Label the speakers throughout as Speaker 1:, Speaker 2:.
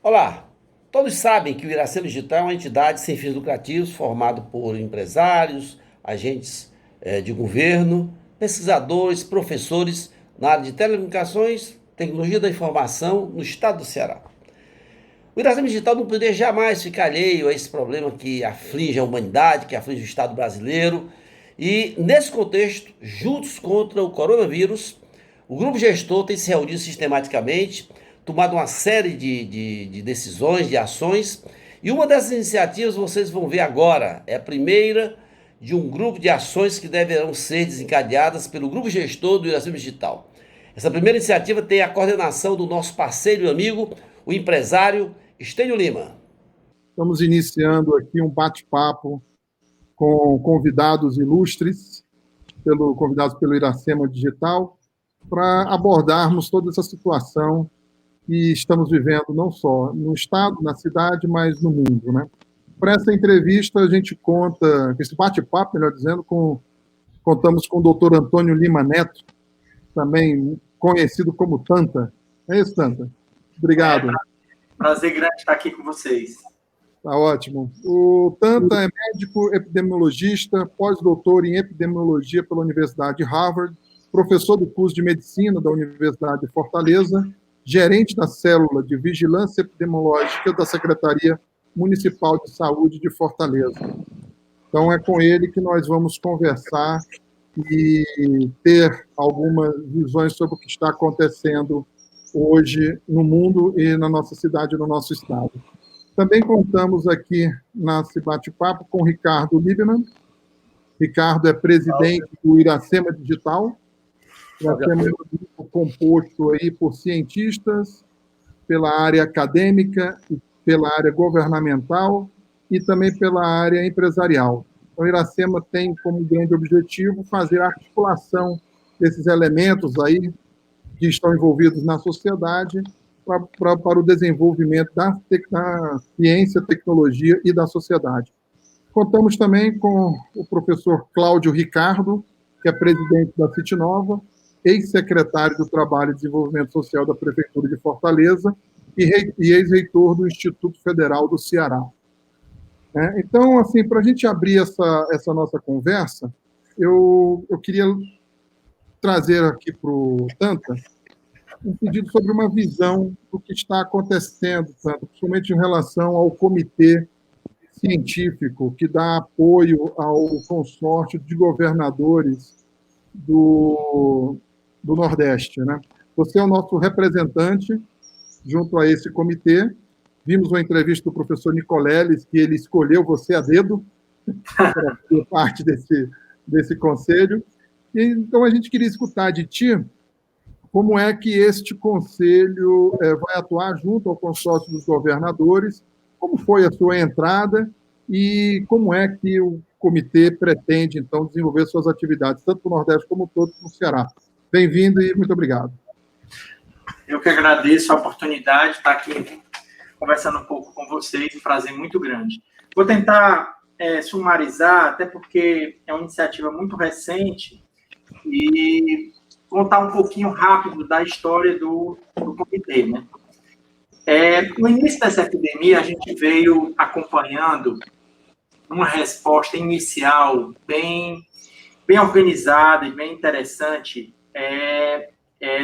Speaker 1: Olá, todos sabem que o Iracema Digital é uma entidade sem fins lucrativos formada por empresários, agentes de governo, pesquisadores, professores na área de telecomunicações, tecnologia da informação no estado do Ceará. O Iracema Digital não poderia jamais ficar alheio a esse problema que aflige a humanidade, que aflige o Estado brasileiro. E, nesse contexto, juntos contra o coronavírus, o grupo gestor tem se reunido sistematicamente, tomado uma série de decisões, de ações. E uma dessas iniciativas vocês vão ver agora. É a primeira de um grupo de ações que deverão ser desencadeadas pelo grupo gestor do Iracema Digital. Essa primeira iniciativa tem a coordenação do nosso parceiro e amigo, o empresário Estênio Lima.
Speaker 2: Estamos iniciando aqui um bate-papo com convidados ilustres, convidados pelo Iracema Digital, para abordarmos toda essa situação que estamos vivendo, não só no estado, na cidade, mas no mundo, né? Para essa entrevista, a gente conta, esse bate-papo, melhor dizendo, contamos com o doutor Antônio Lima Neto, também conhecido como Tanta. É isso, Tanta? Obrigado.
Speaker 3: Prazer grande estar aqui com vocês.
Speaker 2: Tá ótimo. O Tanta é médico epidemiologista, pós-doutor em epidemiologia pela Universidade de Harvard, professor do curso de medicina da Universidade de Fortaleza, gerente da célula de vigilância epidemiológica da Secretaria Municipal de Saúde de Fortaleza. Então, é com ele que nós vamos conversar e ter algumas visões sobre o que está acontecendo hoje no mundo e na nossa cidade e no nosso estado. Também contamos aqui nesse bate-papo com o Ricardo Lieberman. Ricardo é presidente do Iracema Digital. Iracema é um grupo composto aí por cientistas, pela área acadêmica, pela área governamental e também pela área empresarial. Então, o Iracema tem como grande objetivo fazer a articulação desses elementos aí que estão envolvidos na sociedade para o desenvolvimento da ciência, tecnologia e da sociedade. Contamos também com o professor Cláudio Ricardo, que é presidente da City Nova, ex-secretário do Trabalho e Desenvolvimento Social da Prefeitura de Fortaleza e ex-reitor do Instituto Federal do Ceará. Então, assim, para a gente abrir essa nossa conversa, eu queria trazer aqui para o Tanta um pedido sobre uma visão do que está acontecendo, principalmente em relação ao comitê científico que dá apoio ao consórcio de governadores do Nordeste, né? Você é o nosso representante junto a esse comitê. Vimos uma entrevista do professor Nicoleles, que ele escolheu você a dedo para ser parte desse conselho. Então, a gente queria escutar de ti como é que este conselho vai atuar junto ao consórcio dos governadores, como foi a sua entrada e como é que o comitê pretende, então, desenvolver suas atividades, tanto para o Nordeste como todo no Ceará. Bem-vindo e muito obrigado.
Speaker 3: Eu que agradeço a oportunidade de estar aqui conversando um pouco com vocês, um prazer muito grande. Vou tentar sumarizar, até porque é uma iniciativa muito recente, e contar um pouquinho rápido da história do comitê, né? No início dessa epidemia, a gente veio acompanhando uma resposta inicial bem organizada e bem interessante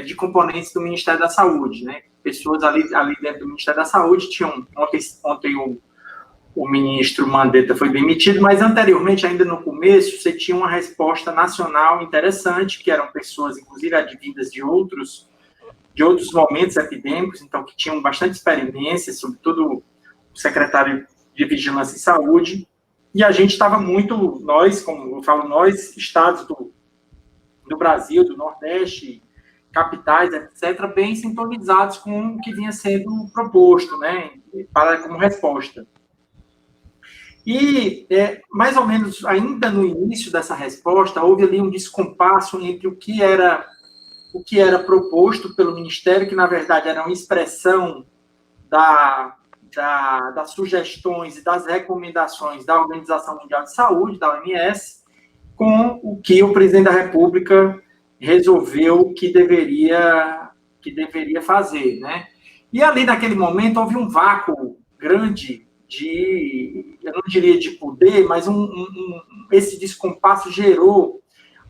Speaker 3: de componentes do Ministério da Saúde, né? Pessoas ali dentro do Ministério da Saúde tinham... Ontem o ministro Mandetta foi demitido, mas anteriormente, ainda no começo, você tinha uma resposta nacional interessante, que eram pessoas, inclusive, advindas de outros momentos epidêmicos, então, que tinham bastante experiência, sobretudo o secretário de Vigilância e Saúde, e a gente estava muito, nós, como eu falo, nós, estados do Brasil, do Nordeste, capitais, etc., bem sintonizados com o que vinha sendo proposto, né, como resposta. E, mais ou menos, ainda no início dessa resposta, houve ali um descompasso entre o que era proposto pelo Ministério, que, na verdade, era uma expressão das sugestões e das recomendações da Organização Mundial de Saúde, da OMS, com o que o presidente da República resolveu que deveria fazer, né? E ali, naquele momento, houve um vácuo grande eu não diria de poder, mas esse descompasso gerou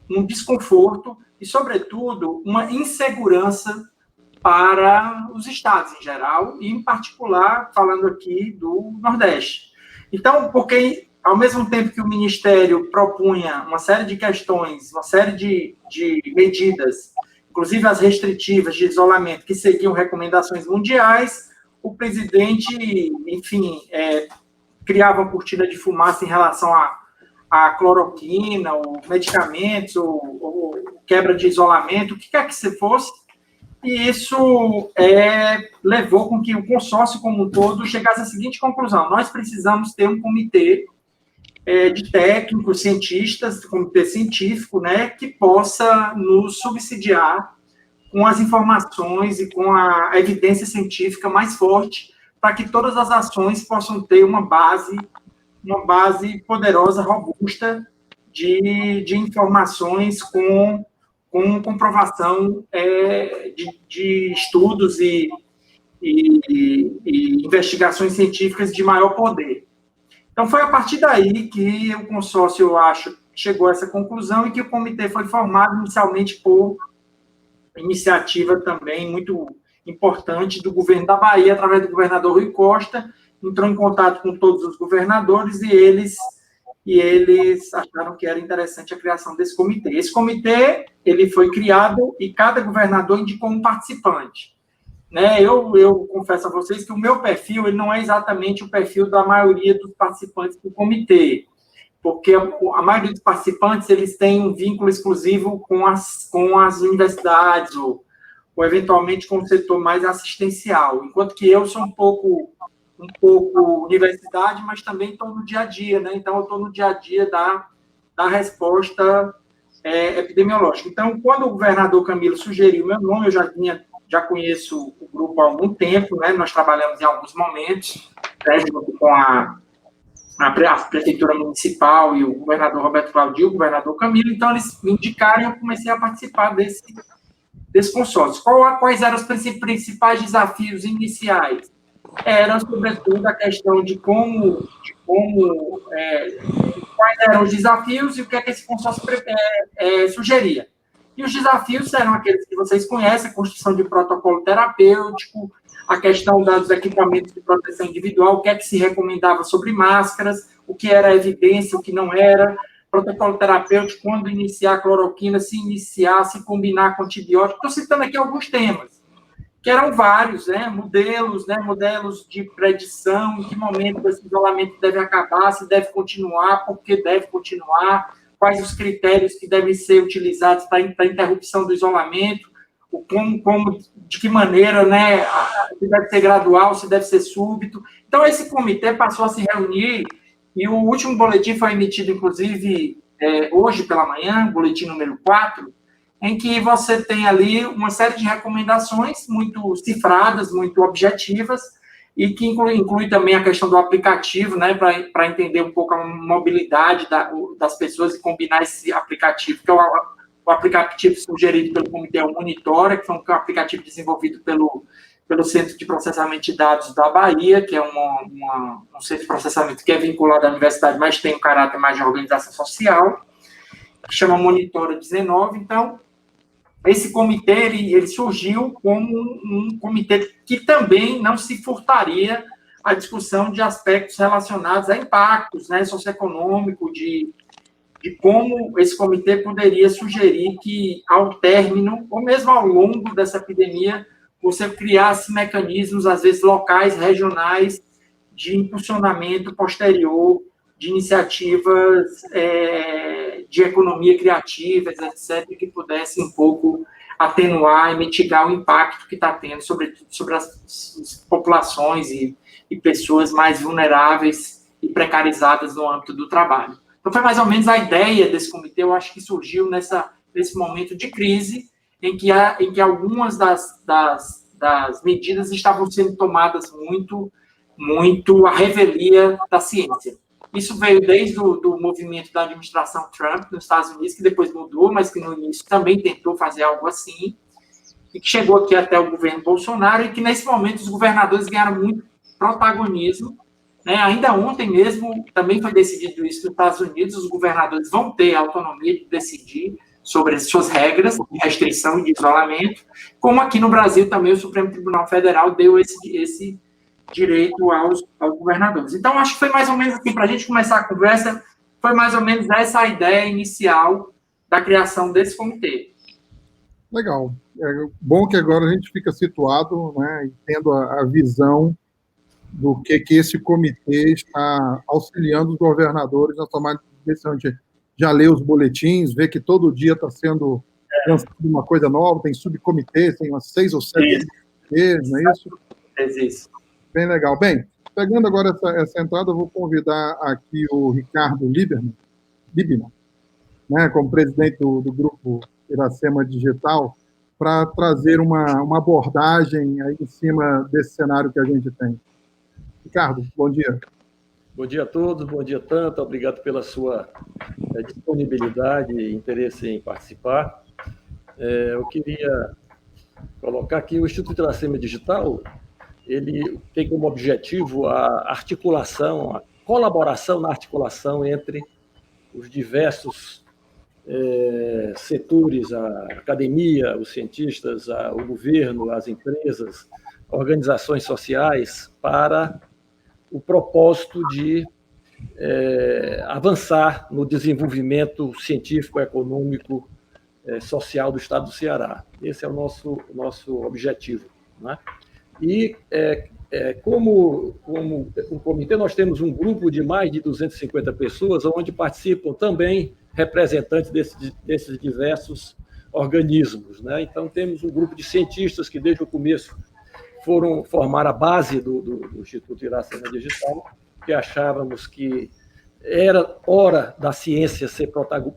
Speaker 3: um desconforto e, sobretudo, uma insegurança para os estados em geral, e, em particular, falando aqui do Nordeste. Então, porque, ao mesmo tempo que o Ministério propunha uma série de questões, uma série de medidas, inclusive as restritivas de isolamento, que seguiam recomendações mundiais, o presidente, enfim, criava uma cortina de fumaça em relação à cloroquina, ou medicamentos, ou quebra de isolamento, o que quer que se fosse, e isso levou com que o consórcio como um todo chegasse à seguinte conclusão: nós precisamos ter um comitê de técnicos, cientistas, comitê científico, né, que possa nos subsidiar com as informações e com a evidência científica mais forte, para que todas as ações possam ter uma base poderosa, robusta, de informações com comprovação de estudos e investigações científicas de maior poder. Então, foi a partir daí que o consórcio, eu acho, chegou a essa conclusão, e que o comitê foi formado inicialmente por iniciativa também muito importante do governo da Bahia, através do governador Rui Costa, entrou em contato com todos os governadores, e eles acharam que era interessante a criação desse comitê. Esse comitê, ele foi criado e cada governador indicou um participante. Né? Eu confesso a vocês que o meu perfil, ele não é exatamente o perfil da maioria dos participantes do comitê, porque a maioria dos participantes, eles têm um vínculo exclusivo com as universidades, ou eventualmente com o setor mais assistencial, enquanto que eu sou um pouco universidade, mas também estou no dia a dia, né? Então, eu estou no dia a dia da resposta epidemiológica. Então, quando o governador Camilo sugeriu meu nome, eu já conheço o grupo há algum tempo, né? Nós trabalhamos em alguns momentos, né, junto com a prefeitura municipal e o governador Roberto Claudio, o governador Camilo. Então, eles me indicaram e eu comecei a participar desse consórcio. Quais eram os principais desafios iniciais? Era, sobretudo, a questão de quais eram os desafios e o que é que esse consórcio sugeria. E os desafios eram aqueles que vocês conhecem: a construção de protocolo terapêutico, a questão dos equipamentos de proteção individual, o que é que se recomendava sobre máscaras, o que era evidência, o que não era, protocolo terapêutico, quando iniciar a cloroquina, se combinar com antibiótico. Estou citando aqui alguns temas, que eram vários, né? Modelos de predição, em que momento esse isolamento deve acabar, se deve continuar, por que deve continuar, quais os critérios que devem ser utilizados para a interrupção do isolamento, de que maneira, né, se deve ser gradual, se deve ser súbito. Então, esse comitê passou a se reunir, e o último boletim foi emitido, inclusive, hoje pela manhã, boletim número 4, em que você tem ali uma série de recomendações muito cifradas, muito objetivas, e que inclui também a questão do aplicativo, né, para entender um pouco a mobilidade das pessoas e combinar esse aplicativo, que é o aplicativo sugerido pelo Comitê Monitora, que foi um aplicativo desenvolvido pelo Centro de Processamento de Dados da Bahia, que é um centro de processamento que é vinculado à universidade, mas tem um caráter mais de organização social, que chama Monitora 19. Então, esse comitê ele surgiu como um comitê que também não se furtaria à discussão de aspectos relacionados a impactos, né, socioeconômico, de como esse comitê poderia sugerir que, ao término, ou mesmo ao longo dessa epidemia, você criasse mecanismos, às vezes locais, regionais, de impulsionamento posterior de iniciativas de economia criativa, etc., que pudessem um pouco atenuar e mitigar o impacto que está tendo, sobretudo sobre as populações e pessoas mais vulneráveis e precarizadas no âmbito do trabalho. Então, foi mais ou menos a ideia desse comitê. Eu acho que surgiu nesse momento de crise, em que algumas das medidas estavam sendo tomadas muito à revelia da ciência. Isso veio desde o movimento da administração Trump nos Estados Unidos, que depois mudou, mas que no início também tentou fazer algo assim. e que chegou aqui até o governo Bolsonaro, e que, nesse momento, os governadores ganharam muito protagonismo, né? Ainda ontem mesmo, também foi decidido isso nos Estados Unidos, os governadores vão ter a autonomia de decidir sobre as suas regras de restrição e de isolamento, como aqui no Brasil também o Supremo Tribunal Federal deu esse direito aos governadores. Então, acho que foi mais ou menos assim, para a gente começar a conversa, foi mais ou menos essa a ideia inicial da criação desse comitê.
Speaker 2: Legal. É bom que agora a gente fica situado, né, e tendo a visão do que esse comitê está auxiliando os governadores na tomada de decisão. A gente já lê os boletins, vê que todo dia está sendo lançado uma coisa nova, tem subcomitês, tem umas 6 ou 7 comitês, não é isso?
Speaker 3: Isso.
Speaker 2: Bem legal. Bem, pegando agora essa entrada, eu vou convidar aqui o Ricardo Libman, né, como presidente do grupo Iracema Digital, para trazer uma abordagem aí em cima desse cenário que a gente tem. Ricardo, bom dia.
Speaker 4: Bom dia a todos, bom dia, Tanta. Obrigado pela sua disponibilidade e interesse em participar. Eu queria colocar que o Instituto Iracema Digital, ele tem como objetivo a articulação, a colaboração na articulação entre os diversos setores, a academia, os cientistas, o governo, as empresas, organizações sociais, para o propósito de avançar no desenvolvimento científico, econômico, social do Estado do Ceará. Esse é o nosso objetivo, né? E, como um comitê, nós temos um grupo de mais de 250 pessoas, onde participam também representantes desses diversos organismos, né? Então, temos um grupo de cientistas que, desde o começo, foram formar a base do Instituto Iracema Digital, que achávamos que era hora da ciência ser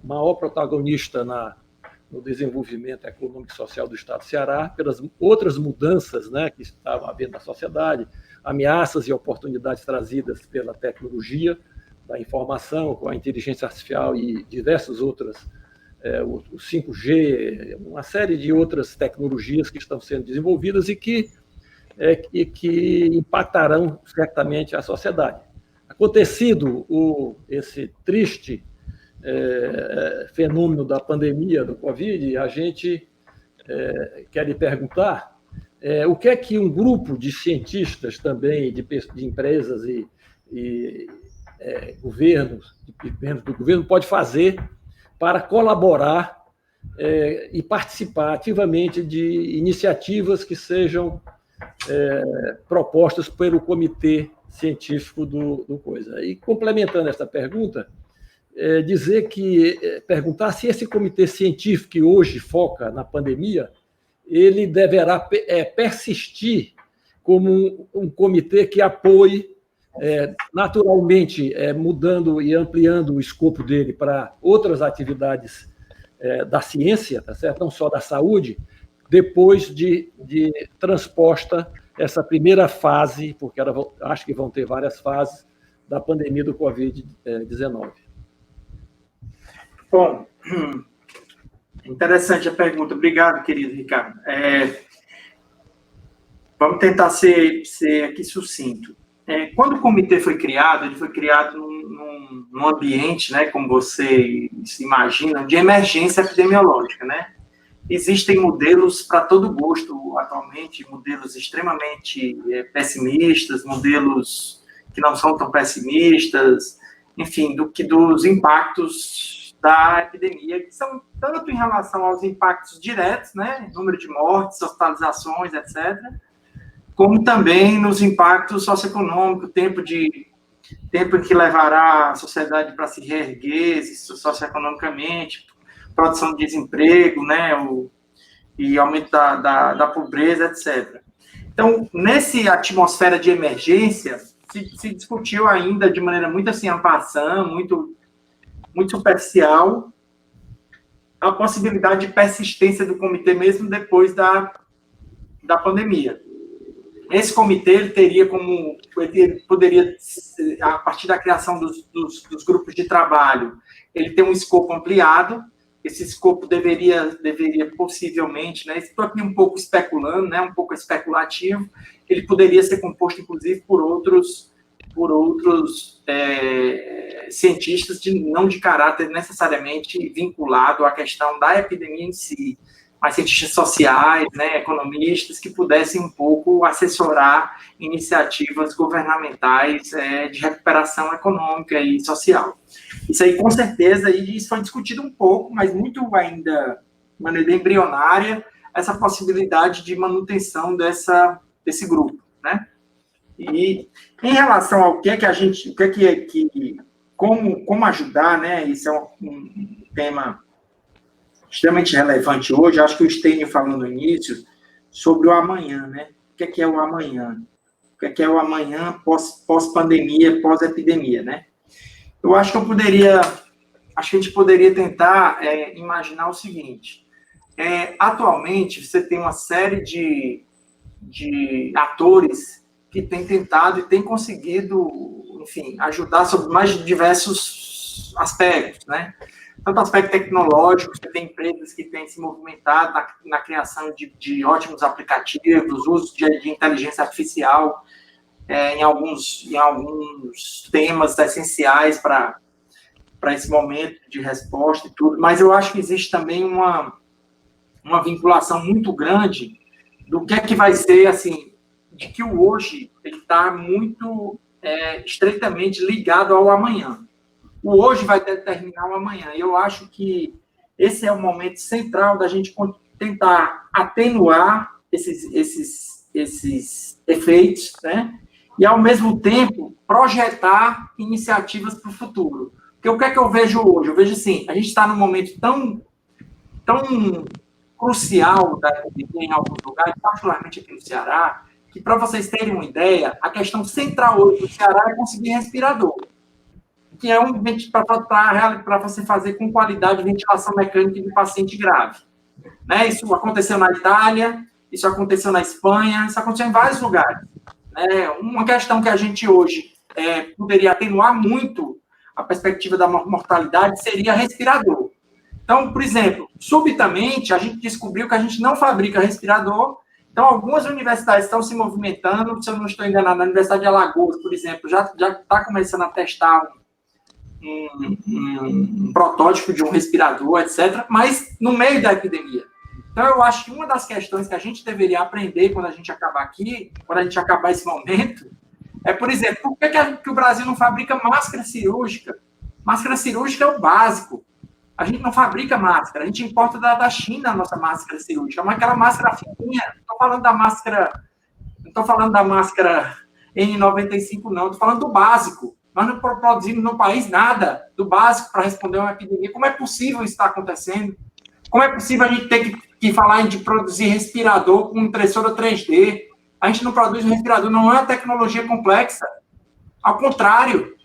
Speaker 4: maior protagonista no desenvolvimento econômico e social do Estado do Ceará, pelas outras mudanças, né, que estavam havendo na sociedade, ameaças e oportunidades trazidas pela tecnologia da informação, com a inteligência artificial e diversas outras, o 5G, uma série de outras tecnologias que estão sendo desenvolvidas e que impactarão certamente a sociedade. Acontecido esse triste fenômeno da pandemia do Covid, a gente quer lhe perguntar o que é que um grupo de cientistas também, de empresas e governos, membros do governo, pode fazer para colaborar e participar ativamente de iniciativas que sejam propostas pelo comitê científico do coisa. E complementando esta pergunta, perguntar se esse comitê científico que hoje foca na pandemia, ele deverá persistir como um comitê que apoie, naturalmente, mudando e ampliando o escopo dele para outras atividades da ciência, tá certo? Não só da saúde, depois de transposta essa primeira fase, porque acho que vão ter várias fases, da pandemia do Covid-19.
Speaker 3: Bom, interessante a pergunta. Obrigado, querido Ricardo. Vamos tentar ser aqui sucinto. Quando o comitê foi criado, ele foi criado num ambiente, né, como vocês imaginam, de emergência epidemiológica, né? Existem modelos para todo gosto atualmente, modelos extremamente pessimistas, modelos que não são tão pessimistas, enfim, dos impactos da epidemia, que são tanto em relação aos impactos diretos, né, número de mortes, hospitalizações, etc., como também nos impactos socioeconômicos, tempo em que levará a sociedade para se reerguer socioeconomicamente, produção de desemprego, né, e aumento da pobreza, etc. Então, nessa atmosfera de emergência, se discutiu ainda de maneira muito assim, en passant, muito superficial, a possibilidade de persistência do comitê mesmo depois da pandemia. Esse comitê ele poderia, a partir da criação dos grupos de trabalho, ele ter um escopo ampliado, esse escopo deveria possivelmente, né, estou aqui um pouco especulando, né, um pouco especulativo, ele poderia ser composto, inclusive, por outros cientistas não de caráter necessariamente vinculado à questão da epidemia em si, mas cientistas sociais, né, economistas, que pudessem um pouco assessorar iniciativas governamentais de recuperação econômica e social. Isso aí, com certeza, isso foi discutido um pouco, mas muito ainda, de maneira embrionária, essa possibilidade de manutenção desse grupo, né? E em relação ao como ajudar, né? Isso é um tema extremamente relevante hoje. Acho que o Stênio falou no início sobre o amanhã, né? O que é o amanhã? O que é o amanhã pós-pandemia, pós-epidemia, né? Eu acho que a gente poderia tentar imaginar o seguinte: atualmente você tem uma série de atores que têm tentado e têm conseguido, enfim, ajudar sobre mais diversos aspectos, né? Tanto aspecto tecnológico, você tem empresas que têm se movimentado na criação de ótimos aplicativos, uso de inteligência artificial em alguns temas essenciais para esse momento de resposta e tudo, mas eu acho que existe também uma vinculação muito grande do que é que vai ser, assim, de que o hoje ele está muito estreitamente ligado ao amanhã. O hoje vai determinar o amanhã. E eu acho que esse é o momento central da gente tentar atenuar esses efeitos, né? E, ao mesmo tempo, projetar iniciativas para o futuro. Porque o que é que eu vejo hoje? Eu vejo assim, a gente está num momento tão crucial da epidemia em alguns lugares, particularmente aqui no Ceará, que, para vocês terem uma ideia, a questão central hoje do Ceará é conseguir respirador, que é para você fazer com qualidade ventilação mecânica de paciente grave. Né? Isso aconteceu na Itália, isso aconteceu na Espanha, isso aconteceu em vários lugares. Uma questão que a gente hoje poderia atenuar muito a perspectiva da mortalidade seria respirador. Então, por exemplo, subitamente, a gente descobriu que a gente não fabrica respirador. Então, algumas universidades estão se movimentando, se eu não estou enganado, na Universidade de Alagoas, por exemplo, já está começando a testar um protótipo de um respirador, etc., mas no meio da epidemia. Então, eu acho que uma das questões que a gente deveria aprender quando a gente acabar aqui, quando a gente acabar esse momento, é, por exemplo, por que o Brasil não fabrica máscara cirúrgica? Máscara cirúrgica é o básico. A gente não fabrica máscara, a gente importa da China a nossa máscara cirúrgica, mas aquela máscara fininha. Não estou falando da máscara N95, não. Estou falando do básico. Nós não produzimos no país nada do básico para responder a uma epidemia. Como é possível isso estar acontecendo? Como é possível a gente ter que falar de produzir respirador com impressora 3D? A gente não produz um respirador, não é uma tecnologia complexa. Ao contrário,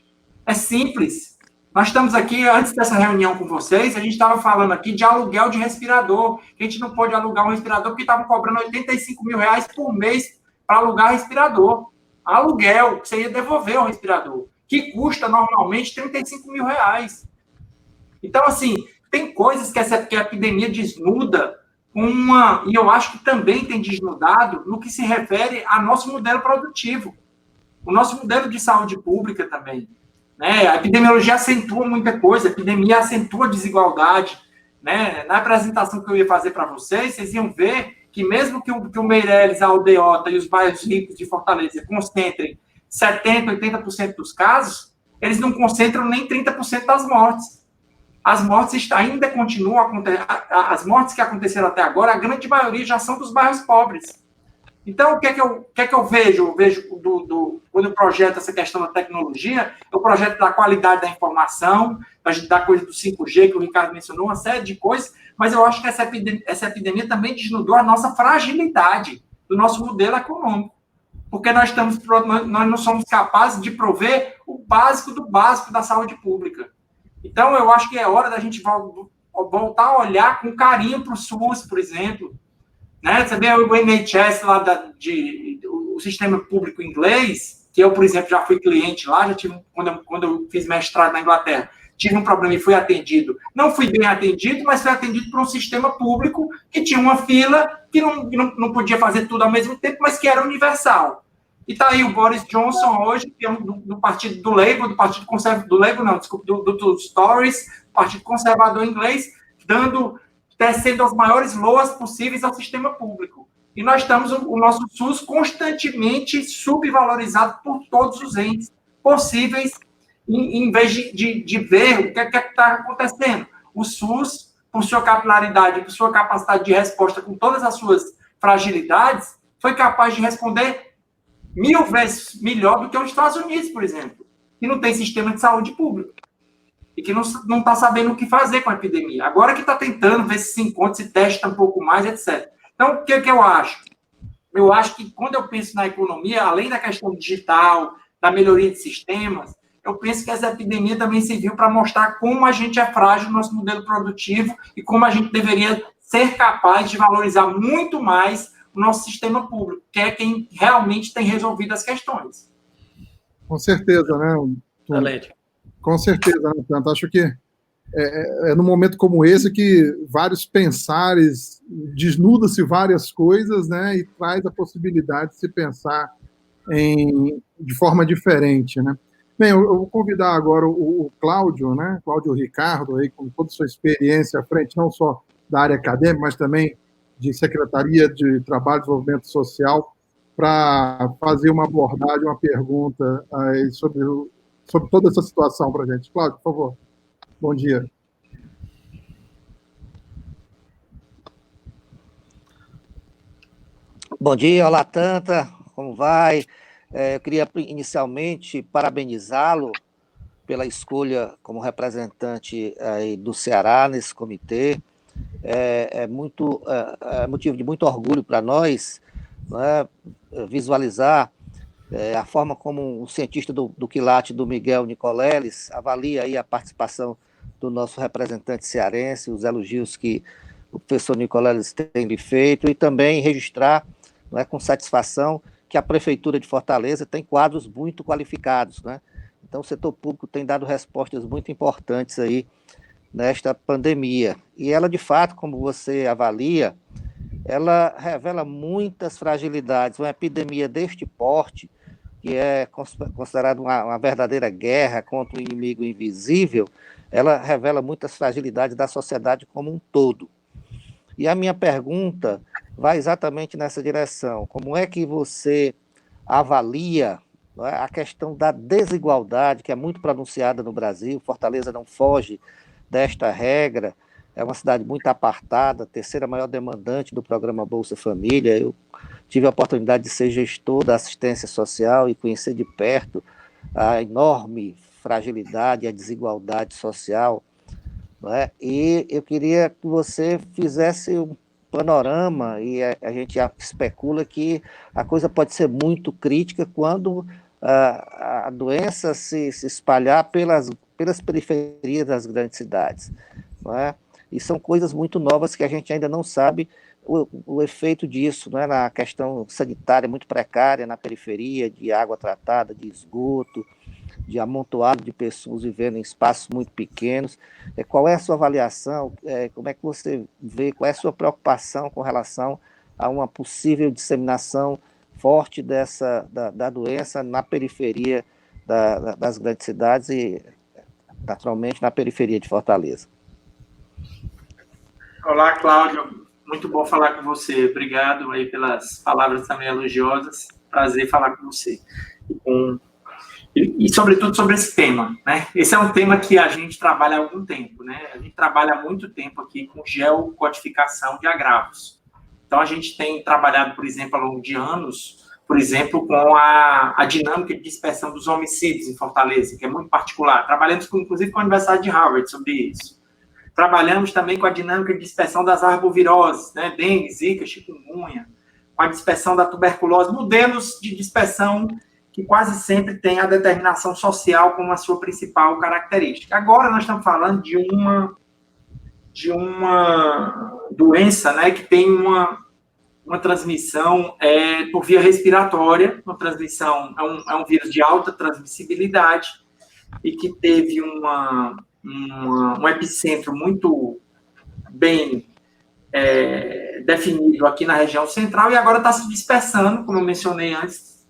Speaker 3: é simples. Nós estamos aqui, antes dessa reunião com vocês, a gente estava falando aqui de aluguel de respirador, que a gente não pode alugar um respirador porque estavam cobrando R$85 mil por mês para alugar respirador. Aluguel, que você ia devolver o respirador, que custa normalmente R$35 mil. Então, assim, tem coisas que a epidemia desnuda, e eu acho que também tem desnudado no que se refere ao nosso modelo produtivo, o nosso modelo de saúde pública também. Né? A epidemiologia acentua muita coisa, a epidemia acentua a desigualdade. Né? Na apresentação que eu ia fazer para vocês iam ver que mesmo que o Meireles, a Aldeota e os bairros ricos de Fortaleza concentrem 70%, 80% dos casos, eles não concentram nem 30% das mortes. As mortes ainda continuam acontecendo, as mortes que aconteceram até agora, a grande maioria já são dos bairros pobres. Então, o que é que eu vejo? Eu vejo quando eu projeto essa questão da tecnologia, eu projeto da qualidade da informação, da coisa do 5G, que o Ricardo mencionou, uma série de coisas, mas eu acho que essa epidemia também desnudou a nossa fragilidade do nosso modelo econômico, porque nós não somos capazes de prover o básico do básico da saúde pública. Então, eu acho que é hora da gente voltar a olhar com carinho para o SUS, por exemplo. Né? Você vê o NHS lá o sistema público inglês, que eu, por exemplo, já fui cliente lá, já tive, quando eu fiz mestrado na Inglaterra, tive um problema e fui atendido. Não fui bem atendido, mas fui atendido por um sistema público que tinha uma fila que não podia fazer tudo ao mesmo tempo, mas que era universal. E está aí o Boris Johnson hoje, que é do partido do Labour, do partido conservador, do Labour não, desculpa, do Tories, partido conservador inglês, tecendo as maiores loas possíveis ao sistema público. E nós estamos, o nosso SUS, constantemente subvalorizado por todos os entes possíveis, em vez de ver o que está acontecendo. O SUS, por sua capilaridade, por sua capacidade de resposta com todas as suas fragilidades, foi capaz de responder 1000 vezes melhor do que os Estados Unidos, por exemplo, que não tem sistema de saúde público e que não está sabendo o que fazer com a epidemia. Agora que está tentando ver se encontra, se testa um pouco mais, etc. Então, o que eu acho? Eu acho que quando eu penso na economia, além da questão digital, da melhoria de sistemas, eu penso que essa epidemia também serviu para mostrar como a gente é frágil no nosso modelo produtivo e como a gente deveria ser capaz de valorizar muito mais o nosso sistema público, que é quem realmente tem resolvido as questões.
Speaker 2: Com certeza, né?
Speaker 4: Excelente.
Speaker 2: Com certeza, né, tanto acho que é num momento como esse que vários pensares, desnuda-se várias coisas, né, e traz a possibilidade de se pensar de forma diferente, né. Bem, eu vou convidar agora o Cláudio, né, Cláudio Ricardo, aí, com toda a sua experiência à frente, não só da área acadêmica, mas também de Secretaria de Trabalho e Desenvolvimento Social, para fazer uma abordagem, uma pergunta aí sobre toda essa situação para a gente. Cláudio, por favor. Bom dia.
Speaker 5: Bom dia, olá, Tanta, como vai? Eu queria inicialmente parabenizá-lo pela escolha como representante aí do Ceará nesse comitê. É motivo de muito orgulho para nós, né, visualizar a forma como o cientista do quilate, do Miguel Nicoleles, avalia aí a participação do nosso representante cearense, os elogios que o professor Nicoleles tem lhe feito, e também registrar, né, com satisfação que a Prefeitura de Fortaleza tem quadros muito qualificados, né? Então o setor público tem dado respostas muito importantes aí nesta pandemia. E ela, de fato, como você avalia, ela revela muitas fragilidades. Uma epidemia deste porte, que é considerada uma verdadeira guerra contra o inimigo invisível, ela revela muitas fragilidades da sociedade como um todo. E a minha pergunta vai exatamente nessa direção. Como é que você avalia, não é, a questão da desigualdade, que é muito pronunciada no Brasil? Fortaleza não foge desta regra, é uma cidade muito apartada, terceira maior demandante do programa Bolsa Família. Eu tive a oportunidade de ser gestor da assistência social e conhecer de perto a enorme fragilidade e a desigualdade social, não é? E eu queria que você fizesse um panorama, e a gente especula que a coisa pode ser muito crítica quando a doença se espalhar pelas periferias das grandes cidades, não é? E são coisas muito novas que a gente ainda não sabe o efeito disso, não é? Na questão sanitária muito precária na periferia, de água tratada, de esgoto, de amontoado de pessoas vivendo em espaços muito pequenos. Qual é a sua avaliação? Como é que você vê? Qual é a sua preocupação com relação a uma possível disseminação forte da doença na periferia das grandes cidades e, naturalmente, na periferia de Fortaleza?
Speaker 3: Olá, Cláudio. Muito bom falar com você. Obrigado aí pelas palavras também elogiosas. Prazer falar com você. E sobretudo, sobre esse tema, né? Esse é um tema que a gente trabalha há algum tempo, né? A gente trabalha há muito tempo aqui com geocodificação de agravos. Então, a gente tem trabalhado, por exemplo, ao longo de anos, por exemplo, com a dinâmica de dispersão dos homicídios em Fortaleza, que é muito particular. Trabalhamos, inclusive, com a Universidade de Harvard sobre isso. Trabalhamos também com a dinâmica de dispersão das arboviroses, né? Dengue, zika, chikungunya, com a dispersão da tuberculose, modelos de dispersão que quase sempre tem a determinação social como a sua principal característica. Agora nós estamos falando de uma doença, né, que tem uma transmissão por via respiratória, uma transmissão, é um vírus de alta transmissibilidade e que teve uma um epicentro muito bem definido aqui na região central e agora está se dispersando, como eu mencionei antes,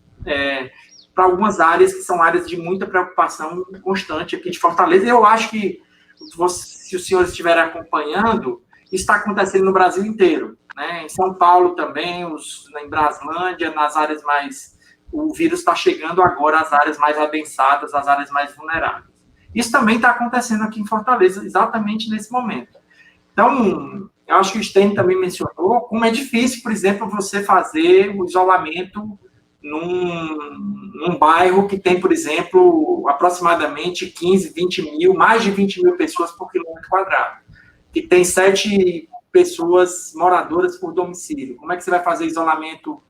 Speaker 3: para algumas áreas que são áreas de muita preocupação constante aqui de Fortaleza. E eu acho que, se os senhores estiverem acompanhando, isso está acontecendo no Brasil inteiro, né? Em São Paulo também, em Braslândia, nas áreas mais... O vírus está chegando agora às áreas mais adensadas, às áreas mais vulneráveis. Isso também está acontecendo aqui em Fortaleza, exatamente nesse momento. Então, eu acho que o Stênio também mencionou como é difícil, por exemplo, você fazer o isolamento num bairro que tem, por exemplo, aproximadamente 15, 20 mil, mais de 20 mil pessoas por quilômetro quadrado, que tem 7 pessoas moradoras por domicílio. Como é que você vai fazer isolamento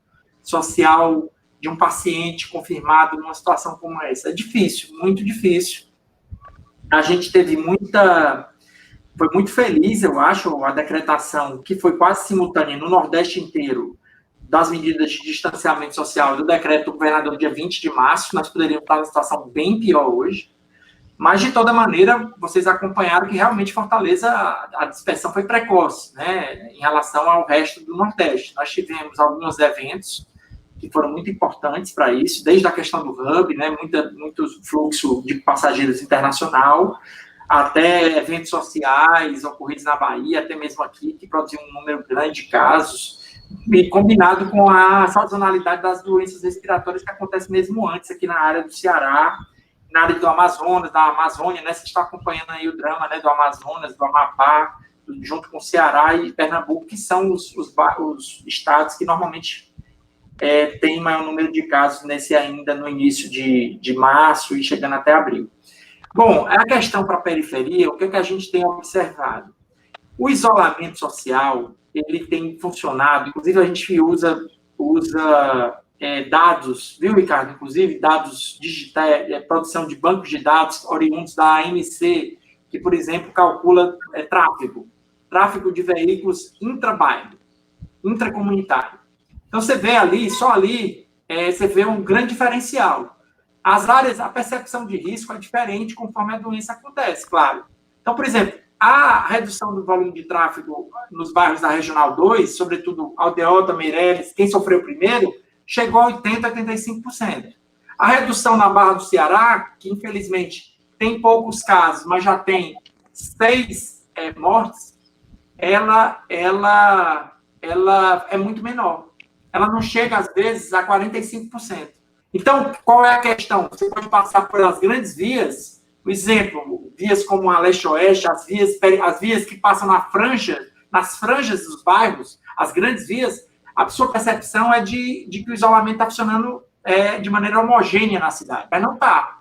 Speaker 3: social de um paciente confirmado numa situação como essa? É difícil, muito difícil. A gente teve foi muito feliz, eu acho, a decretação, que foi quase simultânea no Nordeste inteiro, das medidas de distanciamento social do decreto do governador dia 20 de março, nós poderíamos estar numa situação bem pior hoje, mas, de toda maneira, vocês acompanharam que realmente Fortaleza, a dispersão foi precoce, né, em relação ao resto do Nordeste. Nós tivemos alguns eventos que foram muito importantes para isso, desde a questão do hub, né, muito fluxo de passageiros internacional, até eventos sociais ocorridos na Bahia, até mesmo aqui, que produziam um número grande de casos, e combinado com a sazonalidade das doenças respiratórias que acontece mesmo antes aqui na área do Ceará, na área do Amazonas, da Amazônia, né? Você está acompanhando aí o drama, né, do Amazonas, do Amapá, junto com o Ceará e Pernambuco, que são os estados que normalmente têm maior número de casos ainda no início de março e chegando até abril. Bom, a questão para a periferia, o que a gente tem observado? O isolamento social, ele tem funcionado, inclusive a gente usa dados, viu, Ricardo? Inclusive dados digitais, produção de bancos de dados oriundos da ANC, que, por exemplo, calcula tráfego de veículos intrabairro, intracomunitário. Então, você vê ali, só ali, você vê um grande diferencial. As áreas, a percepção de risco é diferente conforme a doença acontece, claro. Então, por exemplo, a redução do volume de tráfego nos bairros da Regional 2, sobretudo Aldeota, Meireles, quem sofreu primeiro, chegou a 80%, 85%. A redução na Barra do Ceará, que infelizmente tem poucos casos, mas já tem 6 mortes, ela é muito menor. Ela não chega, às vezes, a 45%. Então, qual é a questão? Você pode passar pelas grandes vias, por exemplo, vias como a Leste-Oeste, as vias que passam nas franjas dos bairros, as grandes vias, a sua percepção é de que o isolamento está funcionando de maneira homogênea na cidade, mas não está.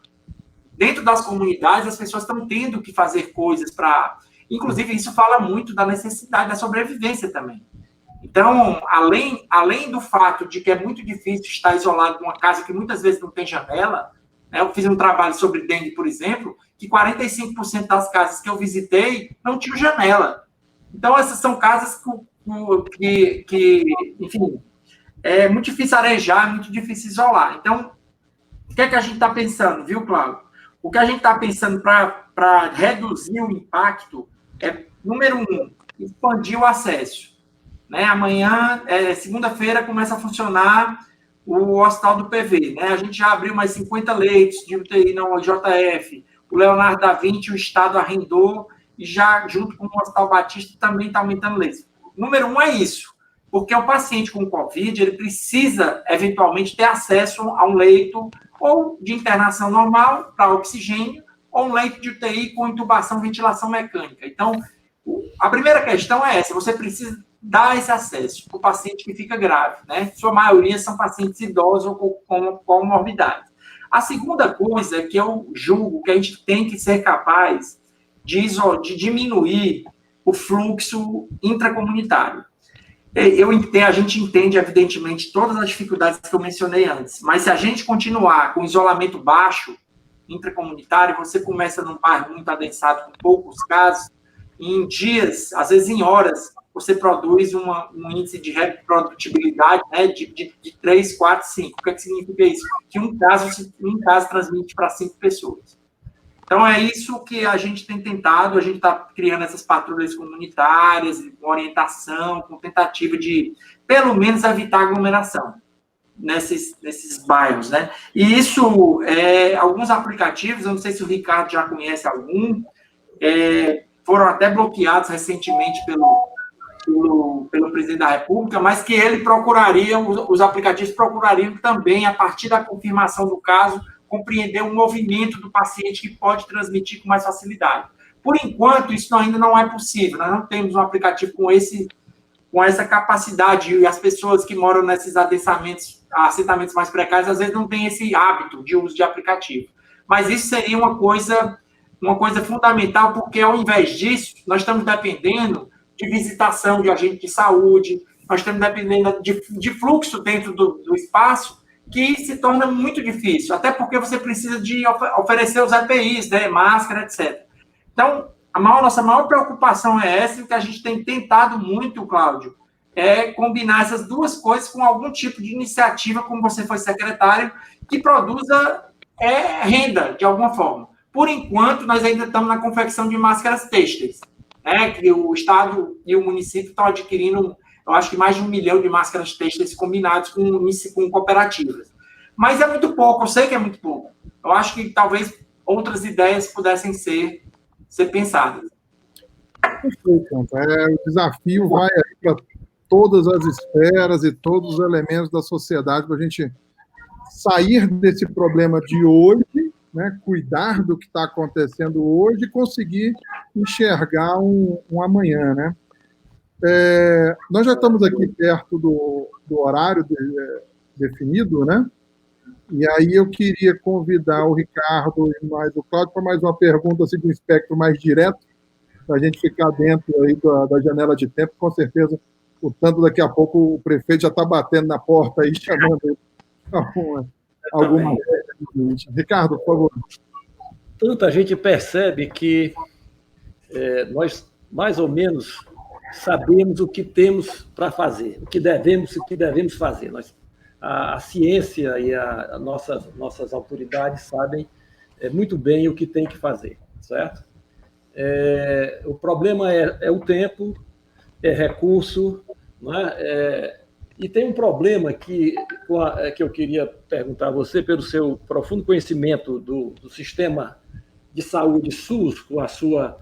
Speaker 3: Dentro das comunidades, as pessoas estão tendo que fazer coisas para... Inclusive, isso fala muito da necessidade da sobrevivência também. Então, além do fato de que é muito difícil estar isolado numa casa que muitas vezes não tem janela, né, eu fiz um trabalho sobre dengue, por exemplo, que 45% das casas que eu visitei não tinham janela. Então, essas são casas que, enfim, é muito difícil arejar, é muito difícil isolar. Então, o que é que a gente está pensando, viu, Cláudio? O que a gente está pensando para reduzir o impacto é, número 1, expandir o acesso. Né? Amanhã, segunda-feira, começa a funcionar o Hospital do PV. Né? A gente já abriu mais 50 leitos de UTI na JF. O Leonardo da Vinci, o Estado arrendou, e já, junto com o Hospital Batista, também está aumentando leitos. Número 1 é isso, porque o paciente com Covid, ele precisa, eventualmente, ter acesso a um leito ou de internação normal, para oxigênio, ou um leito de UTI com intubação, ventilação mecânica. Então, a primeira questão é essa, você precisa dar esse acesso para o paciente que fica grave, né? Sua maioria são pacientes idosos ou com comorbidade. A segunda coisa é que eu julgo que a gente tem que ser capaz de diminuir o fluxo intracomunitário. A gente entende, evidentemente, todas as dificuldades que eu mencionei antes, mas se a gente continuar com isolamento baixo intracomunitário, você começa num bairro muito adensado, com poucos casos, e em dias, às vezes em horas, você produz um índice de reprodutibilidade, né, de 3, 4, 5. O que significa isso? Que um caso transmite para 5 pessoas. Então, é isso que a gente tem tentado, a gente está criando essas patrulhas comunitárias, com orientação, com tentativa de, pelo menos, evitar aglomeração nesses bairros, né? E isso, alguns aplicativos, eu não sei se o Ricardo já conhece algum, foram até bloqueados recentemente pelo presidente da República, mas que ele procuraria, os aplicativos procurariam também, a partir da confirmação do caso, compreender o movimento do paciente que pode transmitir com mais facilidade. Por enquanto, isso ainda não é possível, nós não temos um aplicativo com essa capacidade, e as pessoas que moram nesses assentamentos mais precários, às vezes não têm esse hábito de uso de aplicativo. Mas isso seria uma coisa fundamental, porque ao invés disso, nós estamos dependendo de visitação de agente de saúde, nós estamos dependendo de fluxo dentro do espaço, que se torna muito difícil, até porque você precisa de oferecer os EPIs, né, máscara, etc. Então, nossa maior preocupação é essa, e o que a gente tem tentado muito, Cláudio, é combinar essas duas coisas com algum tipo de iniciativa, como você foi secretário, que produza renda, de alguma forma. Por enquanto, nós ainda estamos na confecção de máscaras têxteis, né, que o Estado e o município estão adquirindo, eu acho que mais de 1 milhão de máscaras têxteis combinados com cooperativas. Mas é muito pouco, eu sei que é muito pouco. Eu acho que talvez outras ideias pudessem ser pensadas.
Speaker 2: Perfeito, o desafio vai aí para todas as esferas e todos os elementos da sociedade para a gente sair desse problema de hoje, né, cuidar do que está acontecendo hoje e conseguir enxergar um amanhã, né? Nós já estamos aqui perto do horário definido, né? E aí eu queria convidar o Ricardo e mais o Cláudio para mais uma pergunta assim, de um espectro mais direto, para a gente ficar dentro aí da janela de tempo. Com certeza, daqui a pouco o prefeito já está batendo na porta aí, chamando ele alguma coisa. Ricardo, por favor.
Speaker 4: Tanta gente percebe que nós, mais ou menos, sabemos o que temos para fazer, o que devemos fazer. A ciência e as nossas autoridades sabem muito bem o que tem que fazer, certo? O problema é o tempo, é recurso, né? E tem um problema que eu queria perguntar a você, pelo seu profundo conhecimento do sistema de saúde SUS, com a sua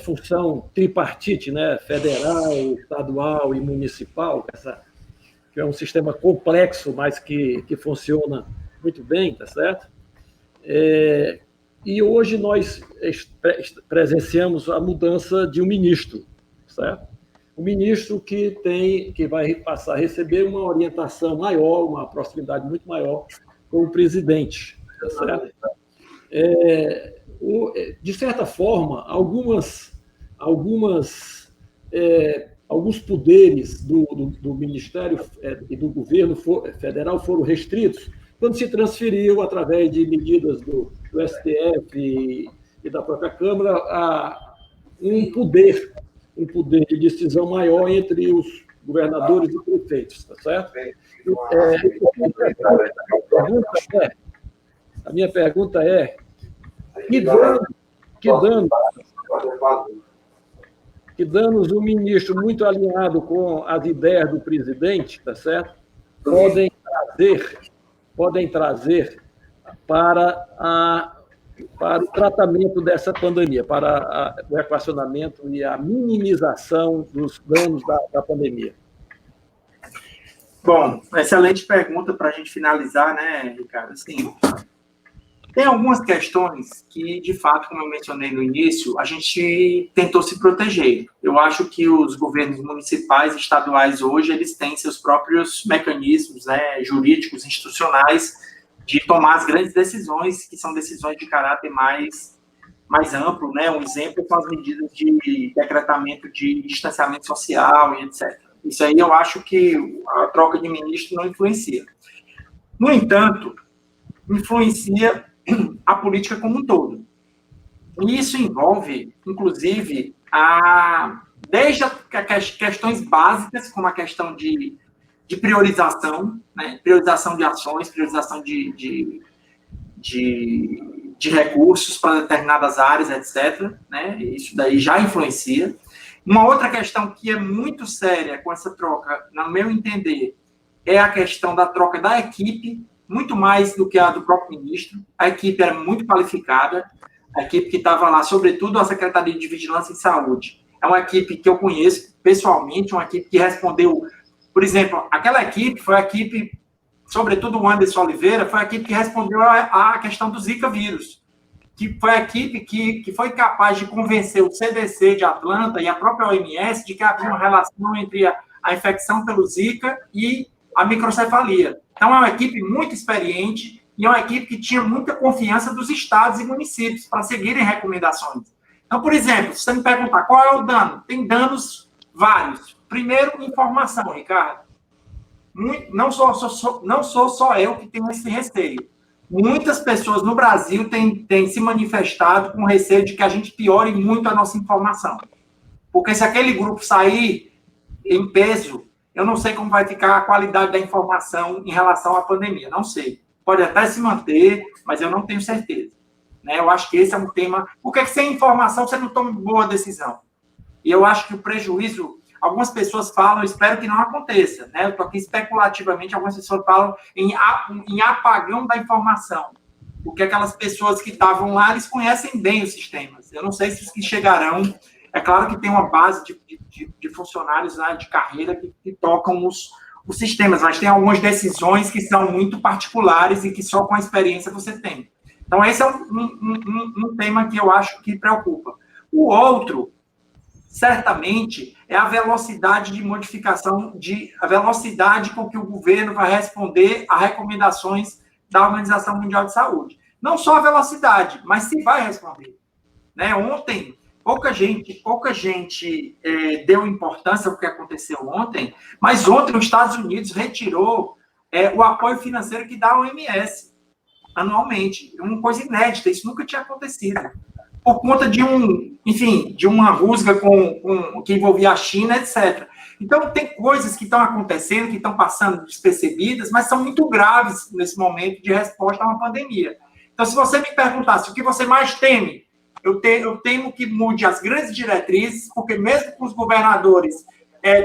Speaker 4: função tripartite, né? Federal, estadual e municipal, que é um sistema complexo, mas que funciona muito bem, tá certo? E hoje nós presenciamos a mudança de um ministro, certo? Um ministro que vai passar a receber uma orientação maior, uma proximidade muito maior com o presidente, tá certo? De certa forma, alguns poderes do Ministério e do governo federal foram restritos quando se transferiu, através de medidas do STF e da própria Câmara, a um poder de decisão maior entre os governadores e prefeitos, tá certo? A minha pergunta é que danos o ministro, muito alinhado com as ideias do presidente, tá certo? Podem trazer para o tratamento dessa pandemia, para o equacionamento e a minimização dos danos da pandemia.
Speaker 3: Bom, excelente pergunta para a gente finalizar, né, Ricardo? Assim, tem algumas questões que, de fato, como eu mencionei no início, a gente tentou se proteger. Eu acho que os governos municipais e estaduais hoje, eles têm seus próprios mecanismos, né, jurídicos, institucionais, de tomar as grandes decisões, que são decisões de caráter mais amplo, né? Um exemplo são as medidas de decretamento de distanciamento social e etc. Isso aí eu acho que a troca de ministro não influencia. No entanto, influencia a política como um todo. E isso envolve, inclusive, desde questões básicas, como a questão de priorização, né? Priorização de ações, priorização de de recursos para determinadas áreas, etc., né? Isso daí já influencia. Uma outra questão que é muito séria com essa troca, no meu entender, é a questão da troca da equipe, muito mais do que a do próprio ministro. A equipe era muito qualificada, a equipe que estava lá, sobretudo a Secretaria de Vigilância em Saúde. É uma equipe que eu conheço pessoalmente, uma equipe que respondeu, por exemplo, aquela equipe foi a equipe, sobretudo o Anderson Oliveira, foi a equipe que respondeu à questão do Zika vírus, que foi a equipe que foi capaz de convencer o CDC de Atlanta e a própria OMS de que havia uma relação entre a infecção pelo Zika e a microcefalia. Então, é uma equipe muito experiente e é uma equipe que tinha muita confiança dos estados e municípios para seguirem recomendações. Então, por exemplo, se você me perguntar qual é o dano, tem danos vários. Primeiro, informação, Ricardo. Não sou só eu que tenho esse receio. Muitas pessoas no Brasil têm se manifestado com receio de que a gente piore muito a nossa informação. Porque se aquele grupo sair em peso, eu não sei como vai ficar a qualidade da informação em relação à pandemia. Não sei. Pode até se manter, mas eu não tenho certeza. Né? Eu acho que esse é um tema... Porque sem informação você não toma boa decisão. E eu acho que o prejuízo... Algumas pessoas falam, espero que não aconteça, né? Eu estou aqui especulativamente, algumas pessoas falam em apagão da informação. Porque aquelas pessoas que estavam lá, eles conhecem bem os sistemas. Eu não sei se os que chegarão... É claro que tem uma base de funcionários, né, de carreira que tocam os sistemas, mas tem algumas decisões que são muito particulares e que só com a experiência você tem. Então, esse é um tema que eu acho que preocupa. O outro, certamente, é a velocidade de modificação, a velocidade com que o governo vai responder a recomendações da Organização Mundial de Saúde. Não só a velocidade, mas se vai responder. Né? Ontem, pouca gente deu importância ao que aconteceu ontem, mas ontem os Estados Unidos retirou o apoio financeiro que dá ao OMS anualmente. Uma coisa inédita, isso nunca tinha acontecido. Por conta de uma rusga que envolvia a China, etc. Então, tem coisas que estão acontecendo, que estão passando despercebidas, mas são muito graves nesse momento de resposta a uma pandemia. Então, se você me perguntasse o que você mais teme, eu temo que mude as grandes diretrizes, porque mesmo com os governadores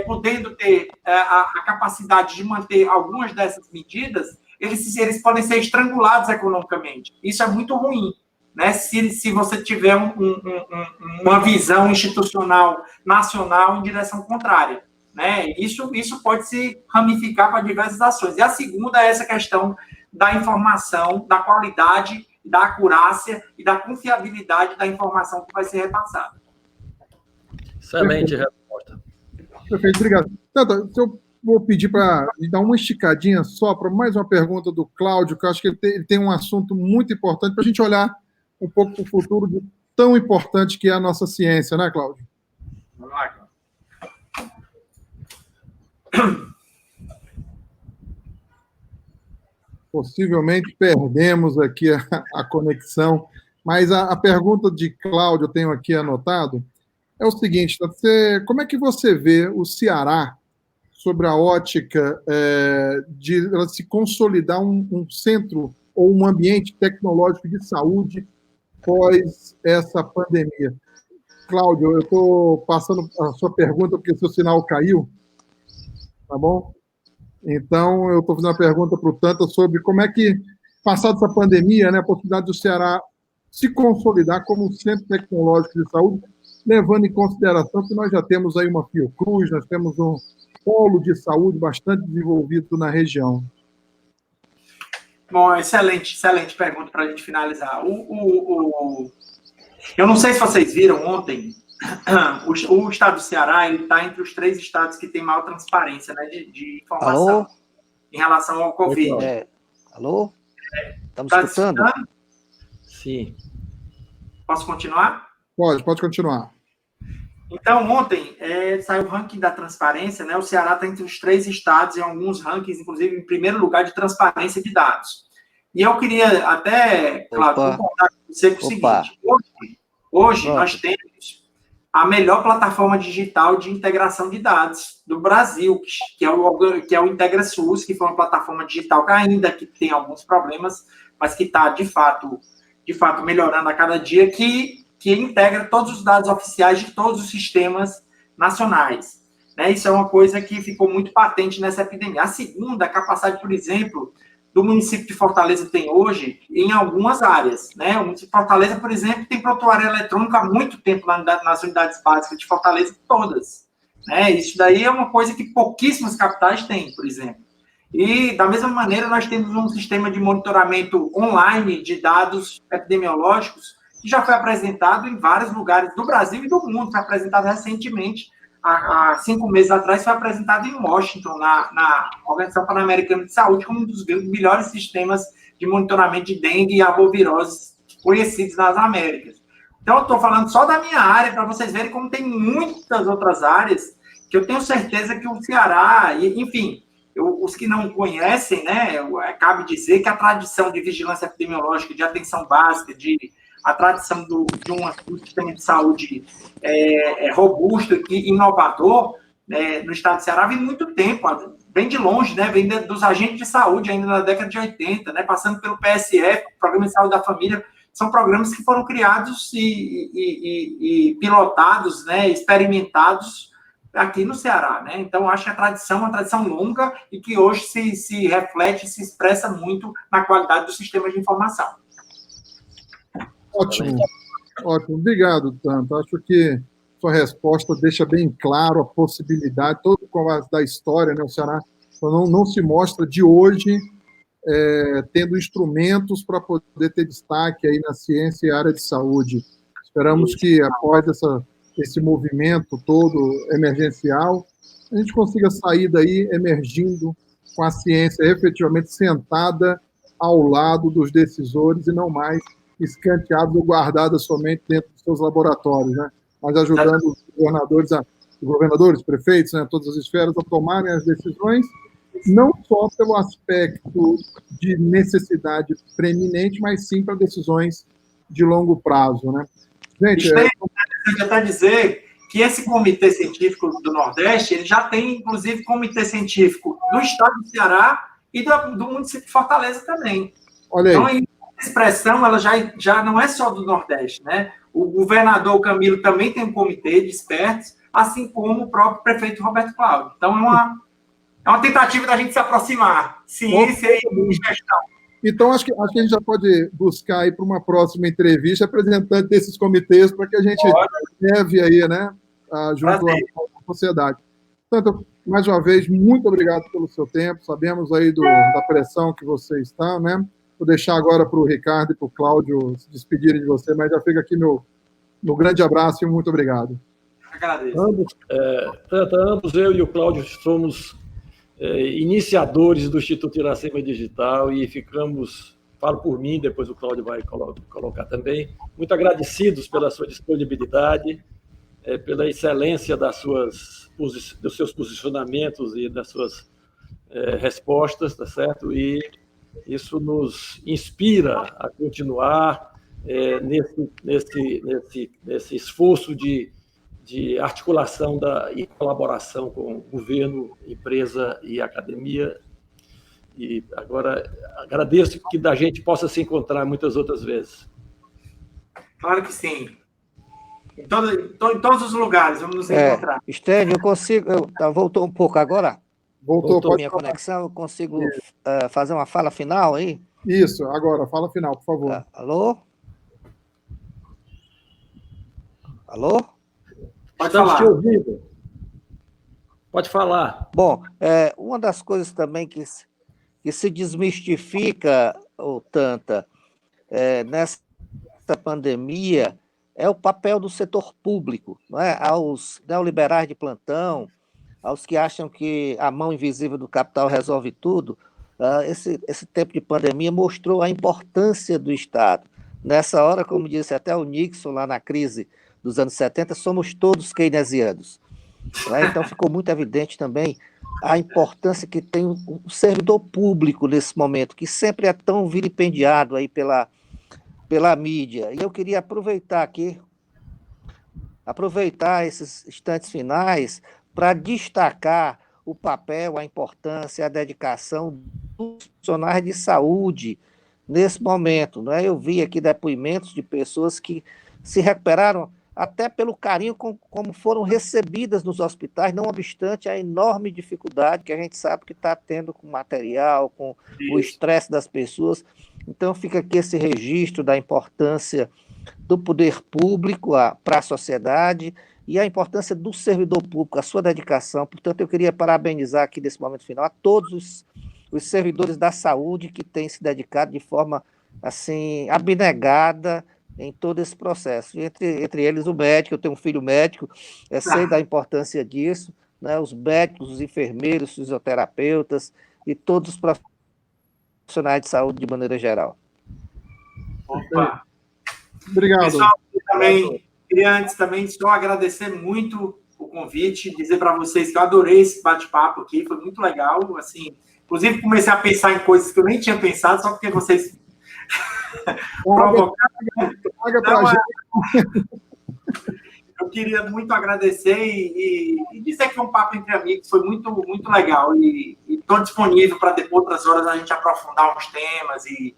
Speaker 3: podendo ter a capacidade de manter algumas dessas medidas, eles podem ser estrangulados economicamente. Isso é muito ruim, né? Se você tiver uma visão institucional nacional em direção contrária. Né? Isso pode se ramificar para diversas ações. E a segunda é essa questão da informação, da qualidade, da acurácia e da confiabilidade da informação que vai ser repassada.
Speaker 4: Excelente resposta.
Speaker 2: Perfeito, obrigado. Tanta, eu vou pedir para dar uma esticadinha só para mais uma pergunta do Cláudio, que eu acho que ele tem um assunto muito importante para a gente olhar um pouco para o futuro de tão importante que é a nossa ciência, né, Cláudio?
Speaker 3: Vamos lá, Cláudio.
Speaker 2: Possivelmente perdemos aqui a conexão, mas a pergunta de Cláudio, eu tenho aqui anotado, é o seguinte, como é que você vê o Ceará sobre a ótica de se consolidar um centro ou um ambiente tecnológico de saúde pós essa pandemia? Cláudio, eu estou passando a sua pergunta porque seu sinal caiu, tá bom? Então, eu estou fazendo uma pergunta para o Tanta sobre como é que, passada essa pandemia, né, a possibilidade do Ceará se consolidar como um centro tecnológico de saúde, levando em consideração que nós já temos aí uma Fiocruz, nós temos um polo de saúde bastante desenvolvido na região.
Speaker 3: Bom, excelente pergunta para a gente finalizar. Eu não sei se vocês viram ontem, o estado do Ceará está entre os 3 estados que têm maior transparência, né, de informação.
Speaker 5: Alô?
Speaker 3: Em relação ao Covid.
Speaker 5: Alô? Estamos
Speaker 3: Tá
Speaker 5: escutando?
Speaker 4: Sim.
Speaker 3: Posso continuar?
Speaker 2: Pode continuar.
Speaker 3: Então, ontem saiu o ranking da transparência, né? O Ceará está entre os 3 estados, em alguns rankings, inclusive em primeiro lugar de transparência de dados. E eu queria até, claro, concordar com você com o seguinte: hoje nós temos a melhor plataforma digital de integração de dados do Brasil, que é o IntegraSUS, que foi uma plataforma digital que ainda que tem alguns problemas, mas que está, de fato, de fato, melhorando a cada dia, que integra todos os dados oficiais de todos os sistemas nacionais. Né? Isso é uma coisa que ficou muito patente nessa epidemia. A segunda, a capacidade, por exemplo, do município de Fortaleza tem hoje em algumas áreas. Né? O município de Fortaleza, por exemplo, tem prontuário eletrônico há muito tempo nas unidades básicas de Fortaleza, todas. Né? Isso daí é uma coisa que pouquíssimas capitais têm, por exemplo. E, da mesma maneira, nós temos um sistema de monitoramento online de dados epidemiológicos que já foi apresentado em vários lugares do Brasil e do mundo. Foi apresentado recentemente, há 5 meses atrás, foi apresentado em Washington, na Organização Pan-Americana de Saúde, como um dos melhores sistemas de monitoramento de dengue e arboviroses conhecidos nas Américas. Então, eu estou falando só da minha área, para vocês verem como tem muitas outras áreas que eu tenho certeza que o Ceará, enfim, os que não conhecem, né, cabe dizer que a tradição de vigilância epidemiológica, de atenção básica, a tradição de um sistema de saúde robusto e inovador, no estado do Ceará vem muito tempo, vem de longe, né, vem dos agentes de saúde ainda na década de 80, né, passando pelo PSF, Programa de Saúde da Família. São programas que foram criados e pilotados, né, experimentados aqui no Ceará, né? Então, acho que a tradição é uma tradição longa e que hoje se reflete, se expressa muito na qualidade dos sistemas de informação.
Speaker 2: Ótimo, ótimo. Obrigado, Tanta. Acho que sua resposta deixa bem claro a possibilidade, todo com a da história, né? O Ceará não se mostra de hoje tendo instrumentos para poder ter destaque aí na ciência e área de saúde. Esperamos que, após esse movimento todo emergencial, a gente consiga sair daí emergindo com a ciência efetivamente sentada ao lado dos decisores e não mais escanteados ou guardadas somente dentro dos seus laboratórios, né? Mas ajudando os governadores, prefeitos, né, todas as esferas a tomarem as decisões, não só pelo aspecto de necessidade preeminente, mas sim para decisões de longo prazo, né? Gente,
Speaker 3: interessante até dizer que esse comitê científico do Nordeste, ele já tem, inclusive, comitê científico do estado do Ceará e do município de Fortaleza também.
Speaker 2: Olha aí.
Speaker 3: Então, a expressão ela já não é só do Nordeste, né? O governador Camilo também tem um comitê de expertos, assim como o próprio prefeito Roberto Cláudio. Então, é uma tentativa da gente se aproximar. Ciência e gestão.
Speaker 2: Então, acho que a gente já pode buscar aí para uma próxima entrevista representante desses comitês para que a gente leve aí, né, junto à sociedade. Portanto, mais uma vez, muito obrigado pelo seu tempo. Sabemos aí da pressão que você está, né? Vou deixar agora para o Ricardo e para o Cláudio se despedirem de você, mas já fica aqui meu grande abraço e muito obrigado.
Speaker 3: Agradeço.
Speaker 4: Ambos, eu e o Cláudio, somos iniciadores do Instituto Iracema Digital e ficamos, falo por mim, depois o Cláudio vai colocar também, muito agradecidos pela sua disponibilidade, pela excelência dos seus posicionamentos e das suas respostas, tá certo? E isso nos inspira a continuar nesse esforço de articulação e colaboração com o governo, empresa e academia. E agora agradeço que da gente possa se encontrar muitas outras vezes.
Speaker 3: Claro que sim. Em todos os lugares vamos nos encontrar.
Speaker 5: Estênio, eu consigo... voltou um pouco agora?
Speaker 2: Voltou
Speaker 5: minha conexão, eu consigo fazer uma fala final aí?
Speaker 2: Isso, agora, fala final, por favor.
Speaker 5: Alô? Alô?
Speaker 4: Estamos te ouvindo. Pode falar.
Speaker 5: Bom, uma das coisas também que se desmistifica, Tanta, nessa pandemia, é o papel do setor público, não é? Aos neoliberais de plantão, aos que acham que a mão invisível do capital resolve tudo, esse tempo de pandemia mostrou a importância do Estado. Nessa hora, como disse até o Nixon lá na crise dos anos 70, somos todos keynesianos. Né? Então ficou muito evidente também a importância que tem o servidor público nesse momento, que sempre é tão vilipendiado aí pela mídia. E eu queria aproveitar esses instantes finais para destacar o papel, a importância, a dedicação dos profissionais de saúde nesse momento, né? Eu vi aqui depoimentos de pessoas que se recuperaram até pelo carinho como foram recebidas nos hospitais, não obstante a enorme dificuldade que a gente sabe que está tendo com o material, com o estresse das pessoas. Então, fica aqui esse registro da importância do poder público para a sociedade e a importância do servidor público, a sua dedicação. Portanto, eu queria parabenizar aqui nesse momento final a todos os servidores da saúde que têm se dedicado de forma assim abnegada em todo esse processo. Entre eles o médico, eu tenho um filho médico, sei da importância disso, né? Os médicos, os enfermeiros, os fisioterapeutas e todos os profissionais de saúde de maneira geral.
Speaker 3: Opa!
Speaker 2: Obrigado.
Speaker 3: Pessoal, queria antes também só agradecer muito o convite, dizer para vocês que eu adorei esse bate-papo aqui, foi muito legal, assim, inclusive comecei a pensar em coisas que eu nem tinha pensado, só porque vocês provocaram. Eu queria muito agradecer e dizer que foi um papo entre amigos, foi muito, muito legal, e estou disponível para depois, outras horas, a gente aprofundar uns temas e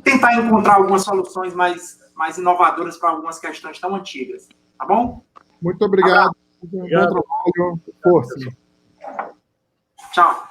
Speaker 3: tentar encontrar algumas soluções mais inovadoras para algumas questões tão antigas. Tá bom?
Speaker 2: Muito obrigado. Bom trabalho. Força.
Speaker 3: Tchau.